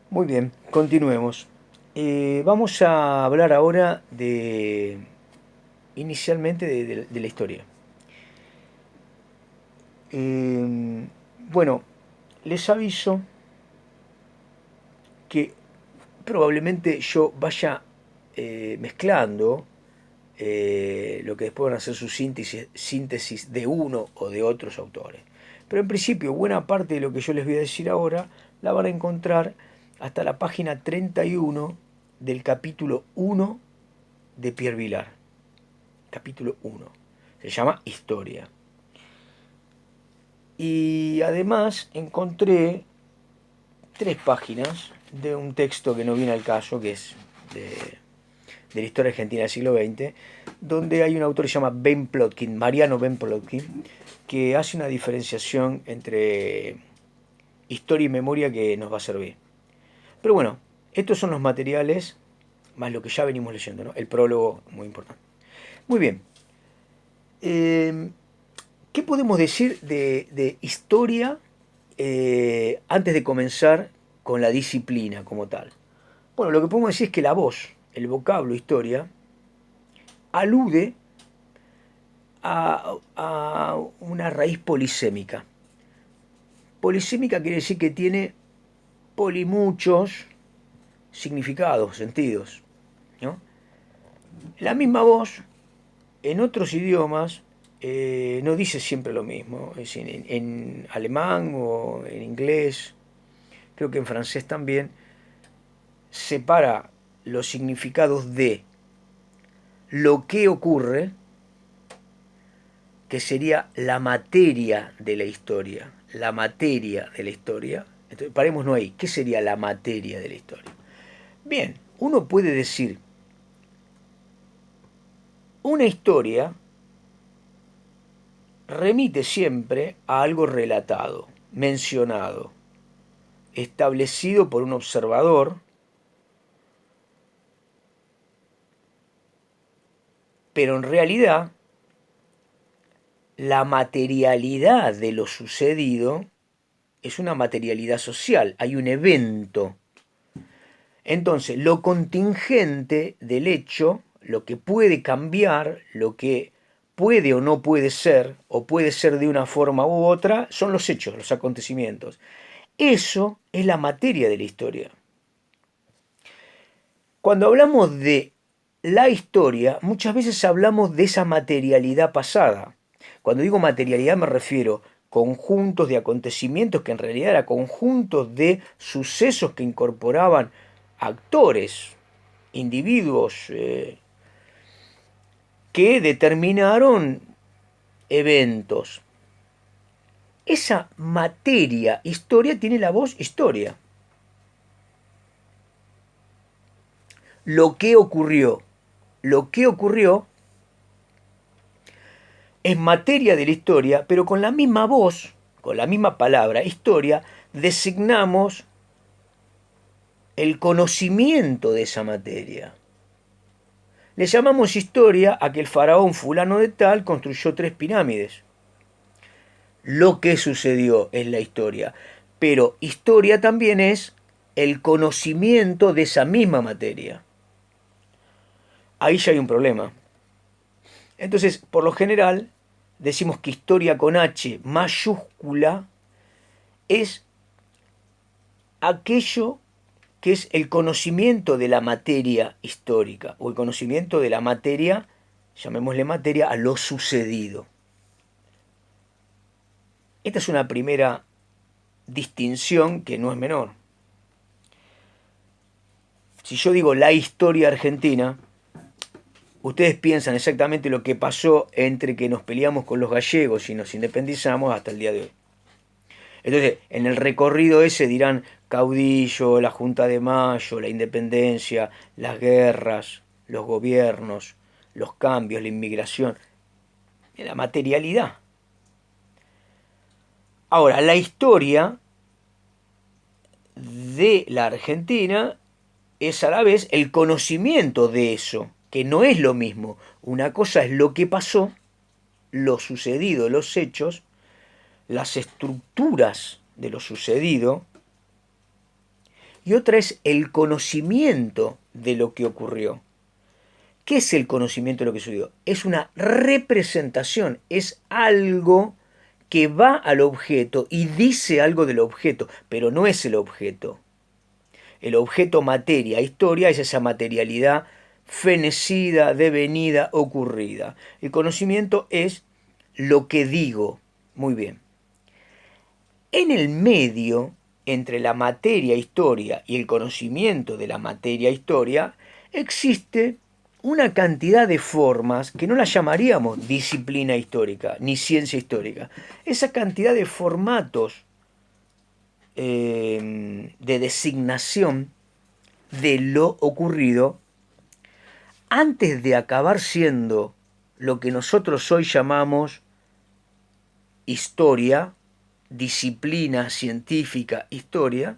Muy bien, continuemos. Vamos a hablar ahora inicialmente de la historia. Bueno, les aviso que probablemente yo vaya mezclando lo que después van a ser su síntesis de uno o de otros autores. Pero en principio, buena parte de lo que yo les voy a decir ahora la van a encontrar hasta la página 31 del capítulo 1 de Pierre Vilar. Capítulo 1. Se llama Historia. Y además encontré 3 páginas de un texto que no viene al caso, que es de la historia argentina del siglo XX, donde hay un autor que se llama Ben Plotkin, Mariano Ben Plotkin, que hace una diferenciación entre historia y memoria que nos va a servir. Pero bueno, estos son los materiales, más lo que ya venimos leyendo, ¿no? El prólogo, muy importante. Muy bien. Eh, ¿Qué podemos decir de historia antes de comenzar con la disciplina como tal? Bueno, lo que podemos decir es que la voz, el vocablo historia, alude a una raíz polisémica. Polisémica quiere decir que tiene polimuchos significados, sentidos, ¿no? La misma voz, en otros idiomas, no dice siempre lo mismo. Es decir, en alemán o en inglés, creo que en francés también, separa los significados de lo que ocurre, que sería la materia de la historia. La materia de la historia. Entonces, parémonos ahí. ¿Qué sería la materia de la historia? Bien, uno puede decir, una historia remite siempre a algo relatado, mencionado, establecido por un observador, pero en realidad la materialidad de lo sucedido es una materialidad social, hay un evento. Entonces, lo contingente del hecho, lo que puede cambiar, lo que puede o no puede ser, o puede ser de una forma u otra, son los hechos, los acontecimientos. Eso es la materia de la historia. Cuando hablamos de la historia, muchas veces hablamos de esa materialidad pasada. Cuando digo materialidad me refiero a conjuntos de acontecimientos que en realidad eran conjuntos de sucesos que incorporaban actores, individuos que determinaron eventos. Esa materia, historia, tiene la voz historia. Lo que ocurrió. Lo que ocurrió es materia de la historia, pero con la misma voz, con la misma palabra, historia, designamos el conocimiento de esa materia. Le llamamos historia a que el faraón fulano de tal construyó 3 pirámides. Lo que sucedió es la historia, pero historia también es el conocimiento de esa misma materia. Ahí ya hay un problema. Entonces, por lo general, decimos que historia con H mayúscula es aquello que es el conocimiento de la materia histórica o el conocimiento de la materia, llamémosle materia, a lo sucedido. Esta es una primera distinción que no es menor. Si yo digo la historia argentina, ustedes piensan exactamente lo que pasó entre que nos peleamos con los gallegos y nos independizamos hasta el día de hoy. Entonces, en el recorrido ese dirán caudillo, la Junta de Mayo, la independencia, las guerras, los gobiernos, los cambios, la inmigración, la materialidad. Ahora, la historia de la Argentina es a la vez el conocimiento de eso, que no es lo mismo. Una cosa es lo que pasó, lo sucedido, los hechos, las estructuras de lo sucedido, y otra es el conocimiento de lo que ocurrió. ¿Qué es el conocimiento de lo que sucedió? Es una representación, es algo que va al objeto y dice algo del objeto, pero no es el objeto. El objeto materia, historia, es esa materialidad fenecida, devenida, ocurrida. El conocimiento es lo que digo. Muy bien. En el medio, entre la materia historia y el conocimiento de la materia historia, existe una cantidad de formas que no las llamaríamos disciplina histórica ni ciencia histórica. Esa cantidad de formatos de designación de lo ocurrido, antes de acabar siendo lo que nosotros hoy llamamos historia, disciplina científica, historia,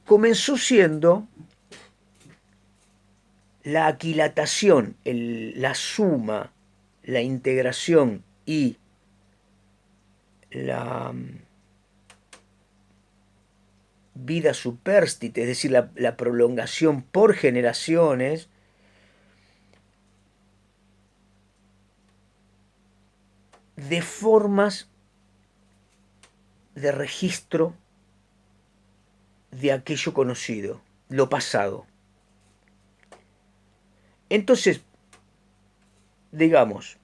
comenzó siendo la aquilatación, la suma, la integración y la vida supérstite, es decir, la prolongación por generaciones, de formas de registro de aquello conocido, lo pasado. Entonces, digamos,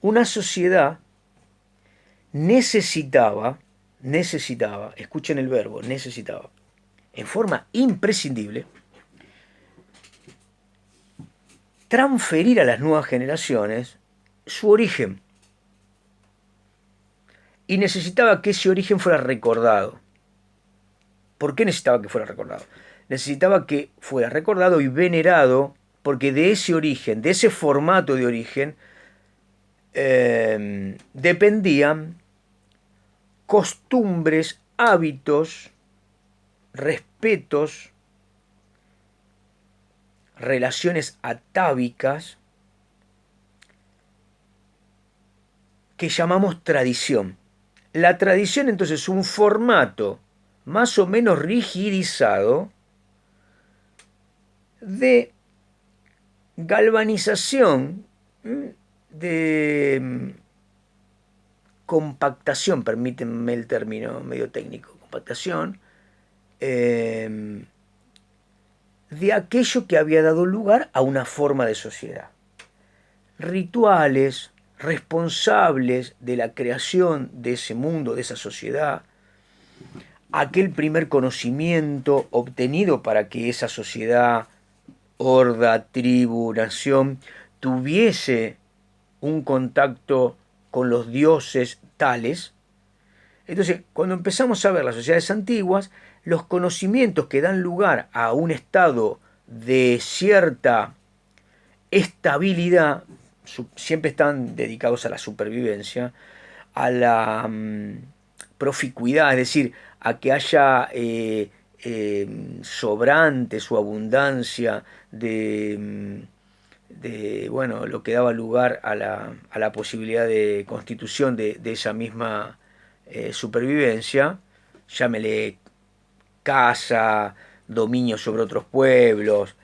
una sociedad necesitaba, escuchen el verbo, necesitaba, en forma imprescindible, transferir a las nuevas generaciones su origen. Y necesitaba que ese origen fuera recordado. ¿Por qué necesitaba que fuera recordado? Necesitaba que fuera recordado y venerado, porque de ese origen, de ese formato de origen, dependían costumbres, hábitos, respetos, relaciones atávicas que llamamos tradición. La tradición entonces es un formato más o menos rigidizado de galvanización, de compactación, permítanme el término medio técnico, compactación, de aquello que había dado lugar a una forma de sociedad. Rituales responsables de la creación de ese mundo, de esa sociedad, aquel primer conocimiento obtenido para que esa sociedad, horda, tribu, nación, tuviese un contacto con los dioses tales. Entonces, cuando empezamos a ver las sociedades antiguas, los conocimientos que dan lugar a un estado de cierta estabilidad, siempre están dedicados a la supervivencia, a la proficuidad, es decir, a que haya sobrantes o abundancia de bueno, lo que daba lugar a la posibilidad de constitución de esa misma supervivencia, llámele casa, dominio sobre otros pueblos,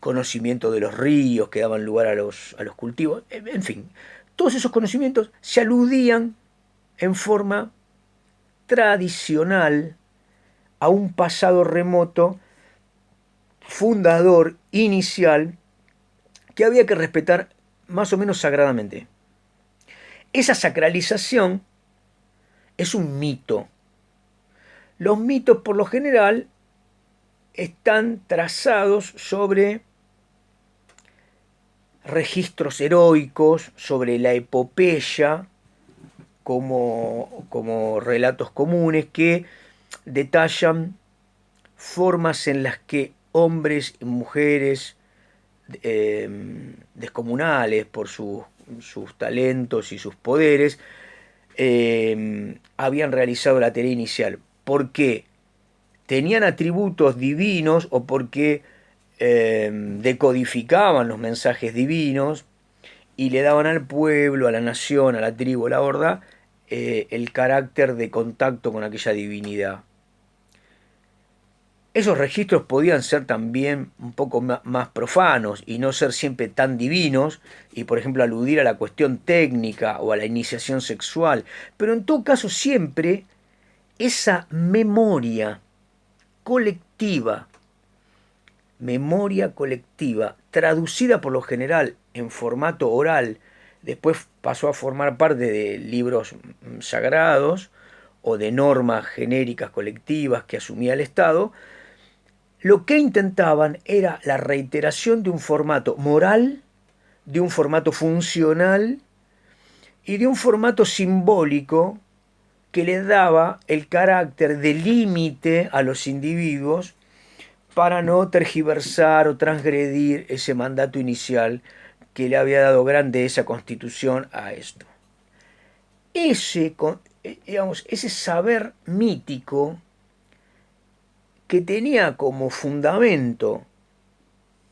conocimiento de los ríos que daban lugar a los cultivos, en fin, todos esos conocimientos se aludían en forma tradicional a un pasado remoto, fundador, inicial, que había que respetar más o menos sagradamente. Esa sacralización es un mito. Los mitos, por lo general, están trazados sobre registros heroicos, sobre la epopeya, como relatos comunes que detallan formas en las que hombres y mujeres descomunales por sus talentos y sus poderes habían realizado la tarea inicial. ¿Por qué? Tenían atributos divinos o porque decodificaban los mensajes divinos y le daban al pueblo, a la nación, a la tribu, a la horda, el carácter de contacto con aquella divinidad. Esos registros podían ser también un poco más profanos y no ser siempre tan divinos y, por ejemplo, aludir a la cuestión técnica o a la iniciación sexual, pero en todo caso siempre esa memoria colectiva, traducida por lo general en formato oral, después pasó a formar parte de libros sagrados o de normas genéricas colectivas que asumía el Estado, lo que intentaban era la reiteración de un formato moral, de un formato funcional y de un formato simbólico que le daba el carácter de límite a los individuos para no tergiversar o transgredir ese mandato inicial que le había dado grandeza, constitución a esto. Ese saber mítico que tenía como fundamento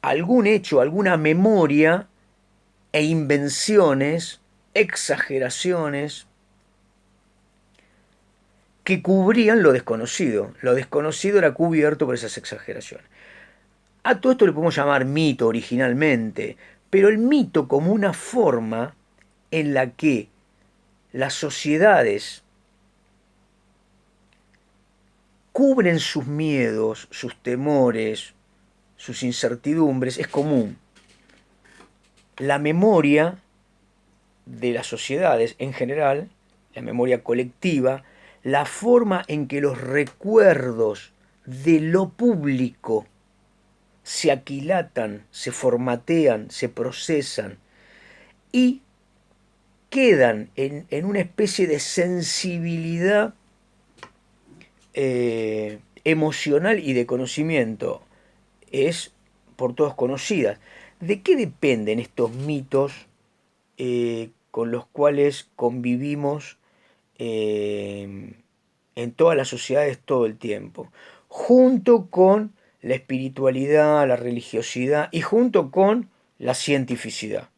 algún hecho, alguna memoria e invenciones, exageraciones que cubrían lo desconocido. Lo desconocido era cubierto por esas exageraciones. A todo esto le podemos llamar mito originalmente, pero el mito como una forma en la que las sociedades cubren sus miedos, sus temores, sus incertidumbres, es común. La memoria de las sociedades en general, la memoria colectiva, la forma en que los recuerdos de lo público se aquilatan, se formatean, se procesan y quedan en una especie de sensibilidad emocional y de conocimiento, es por todos conocida. ¿De qué dependen estos mitos con los cuales convivimos en todas las sociedades todo el tiempo? Junto con la espiritualidad, la religiosidad y junto con la cientificidad.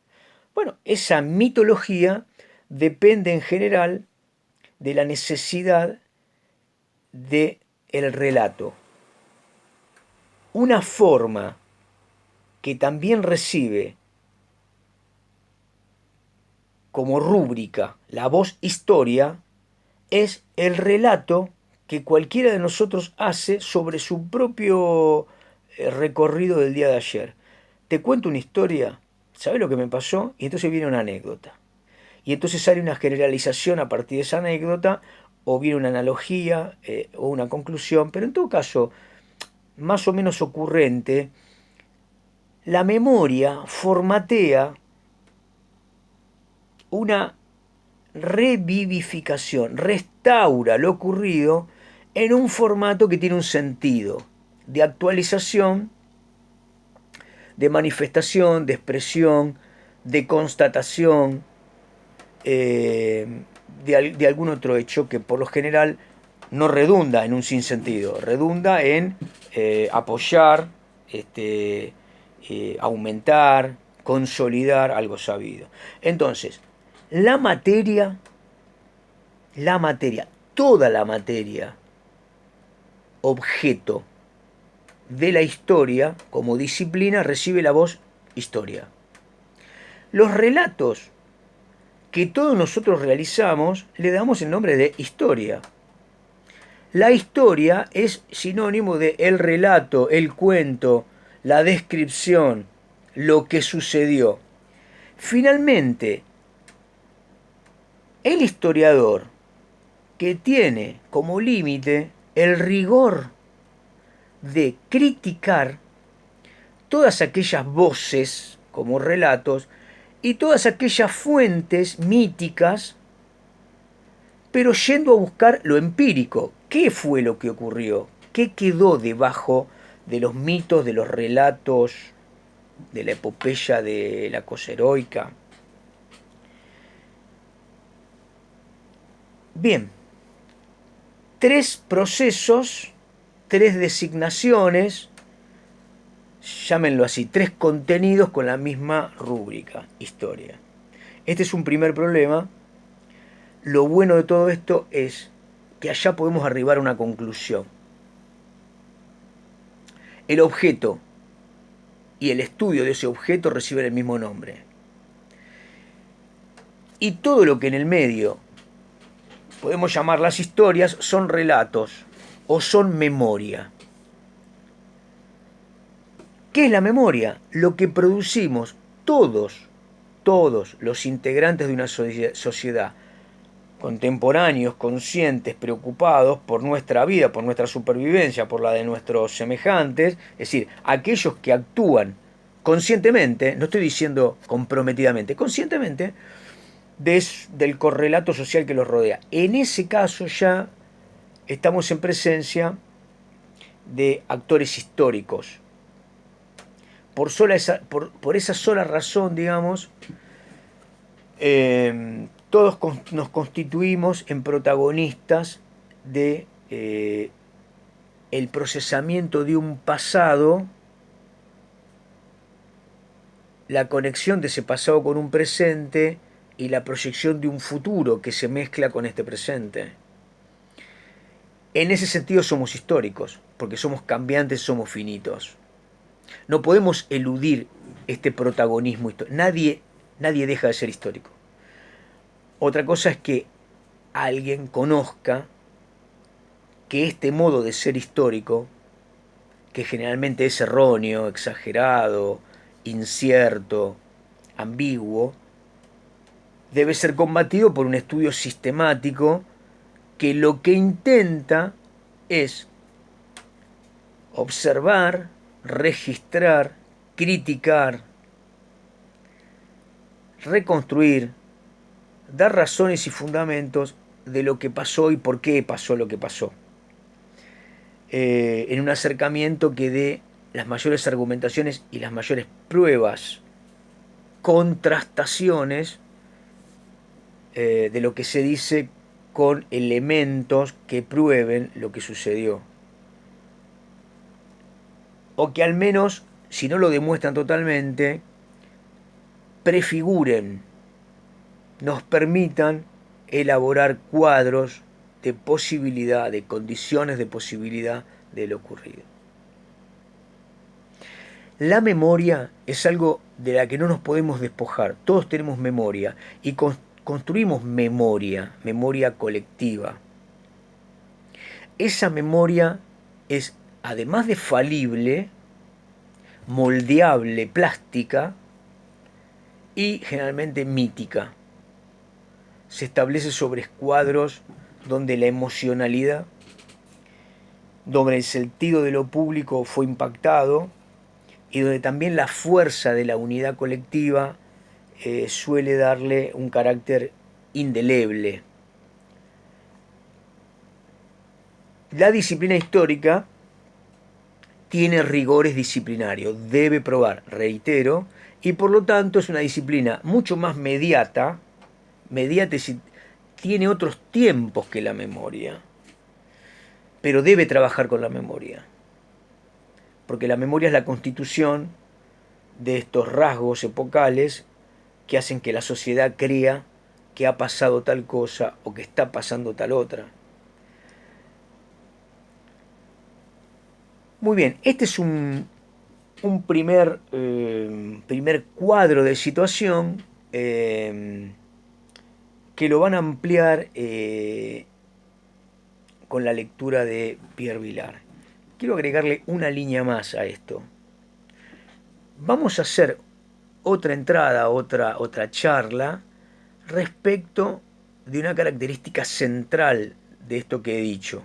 Bueno, esa mitología depende en general de la necesidad del relato. Una forma que también recibe como rúbrica la voz historia es el relato que cualquiera de nosotros hace sobre su propio recorrido del día de ayer. Te cuento una historia, ¿sabes lo que me pasó? Y entonces viene una anécdota. Y entonces sale una generalización a partir de esa anécdota, o viene una analogía o una conclusión, pero en todo caso, más o menos ocurrente, la memoria formatea una revivificación, restaura lo ocurrido en un formato que tiene un sentido de actualización, de manifestación, de expresión, de constatación de algún otro hecho que por lo general no redunda en un sinsentido, redunda en apoyar, aumentar, consolidar algo sabido. Entonces, la materia, toda la materia, objeto de la historia como disciplina recibe la voz historia. Los relatos que todos nosotros realizamos le damos el nombre de historia. La historia es sinónimo de el relato, el cuento, la descripción, lo que sucedió. Finalmente, el historiador que tiene como límite el rigor de criticar todas aquellas voces como relatos y todas aquellas fuentes míticas, pero yendo a buscar lo empírico. ¿Qué fue lo que ocurrió? ¿Qué quedó debajo de los mitos, de los relatos, de la epopeya de la cosa heroica? Bien, tres procesos, tres designaciones, llámenlo así, tres contenidos con la misma rúbrica, historia. Este es un primer problema lo bueno de todo esto es que allá podemos arribar a una conclusión. El objeto y el estudio de ese objeto reciben el mismo nombre. Y todo lo que en el medio podemos llamar las historias son relatos o son memoria. ¿Qué es la memoria? Lo que producimos todos los integrantes de una sociedad, contemporáneos, conscientes, preocupados por nuestra vida, por nuestra supervivencia, por la de nuestros semejantes, es decir, aquellos que actúan conscientemente, no estoy diciendo comprometidamente, conscientemente, del correlato social que los rodea. En ese caso ya estamos en presencia de actores históricos. Por esa sola razón, digamos, todos nos constituimos en protagonistas de el procesamiento de un pasado, la conexión de ese pasado con un presente y la proyección de un futuro que se mezcla con este presente. En ese sentido somos históricos, porque somos cambiantes, somos finitos. No podemos eludir este protagonismo histórico. Nadie deja de ser histórico. Otra cosa es que alguien conozca que este modo de ser histórico, que generalmente es erróneo, exagerado, incierto, ambiguo, debe ser combatido por un estudio sistemático que lo que intenta es observar, registrar, criticar, reconstruir, dar razones y fundamentos de lo que pasó y por qué pasó lo que pasó. En un acercamiento que dé las mayores argumentaciones y las mayores pruebas, contrastaciones de lo que se dice con elementos que prueben lo que sucedió. O que al menos, si no lo demuestran totalmente, prefiguren, nos permitan elaborar cuadros de posibilidad, de condiciones de posibilidad de lo ocurrido. La memoria es algo de la que no nos podemos despojar. Todos tenemos memoria y construimos memoria colectiva. Esa memoria es, además de falible, moldeable, plástica y generalmente mítica. Se establece sobre escuadros donde la emocionalidad, donde el sentido de lo público fue impactado y donde también la fuerza de la unidad colectiva suele darle un carácter indeleble. La disciplina histórica tiene rigores disciplinarios, debe probar, reitero, y por lo tanto es una disciplina mucho más mediata tiene otros tiempos que la memoria, pero debe trabajar con la memoria, porque la memoria es la constitución de estos rasgos epocales que hacen que la sociedad crea que ha pasado tal cosa o que está pasando tal otra. Muy bien, este es un primer cuadro de situación que lo van a ampliar con la lectura de Pierre Vilar. Quiero agregarle una línea más a esto. Vamos a hacer otra entrada, otra charla respecto de una característica central de esto que he dicho.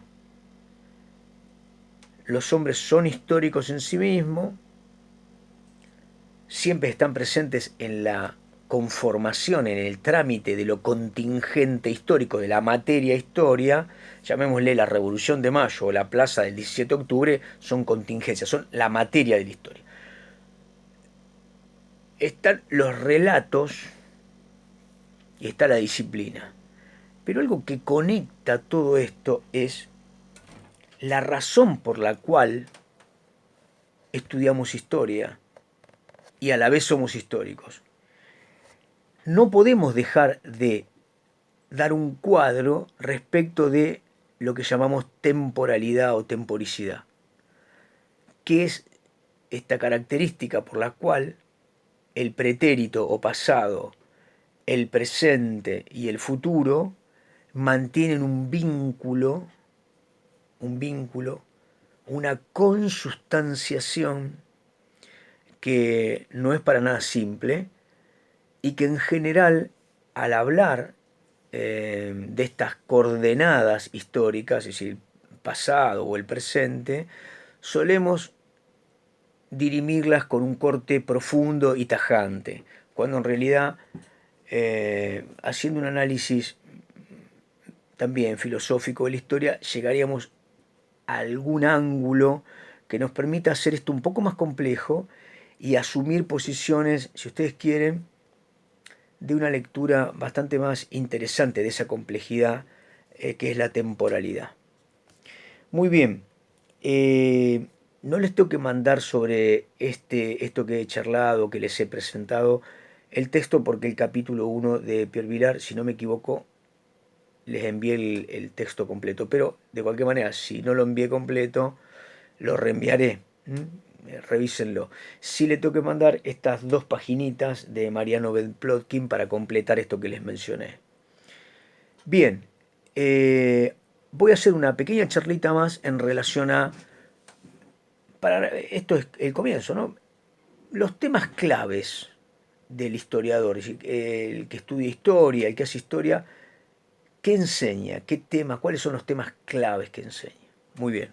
Los hombres son históricos en sí mismos, siempre están presentes en la conformación, en el trámite de lo contingente histórico, de la materia historia, llamémosle la Revolución de Mayo o la Plaza del 17 de octubre, son contingencias, son la materia de la historia. Están los relatos y está la disciplina. Pero algo que conecta todo esto es la razón por la cual estudiamos historia y a la vez somos históricos. No podemos dejar de dar un cuadro respecto de lo que llamamos temporalidad o temporicidad, que es esta característica por la cual el pretérito o pasado, el presente y el futuro mantienen un vínculo, una consustanciación que no es para nada simple y que en general al hablar de estas coordenadas históricas, es decir, el pasado o el presente, solemos dirimirlas con un corte profundo y tajante, cuando en realidad, haciendo un análisis también filosófico de la historia, llegaríamos a algún ángulo que nos permita hacer esto un poco más complejo y asumir posiciones, si ustedes quieren, de una lectura bastante más interesante de esa complejidad que es la temporalidad. Muy bien, no les tengo que mandar sobre esto que he charlado, que les he presentado, el texto porque el capítulo 1 de Pierre Vilar, si no me equivoco, les envié el texto completo, pero de cualquier manera, si no lo envié completo, lo reenviaré. Revísenlo. Sí le tengo que mandar estas dos paginitas de Mariano Ben Plotkin para completar esto que les mencioné. Bien, voy a hacer una pequeña charlita más en relación a, esto es el comienzo, ¿no? Los temas claves del historiador, es decir, el que estudia historia, el que hace historia, ¿qué enseña? ¿Qué temas? ¿Cuáles son los temas claves que enseña? Muy bien.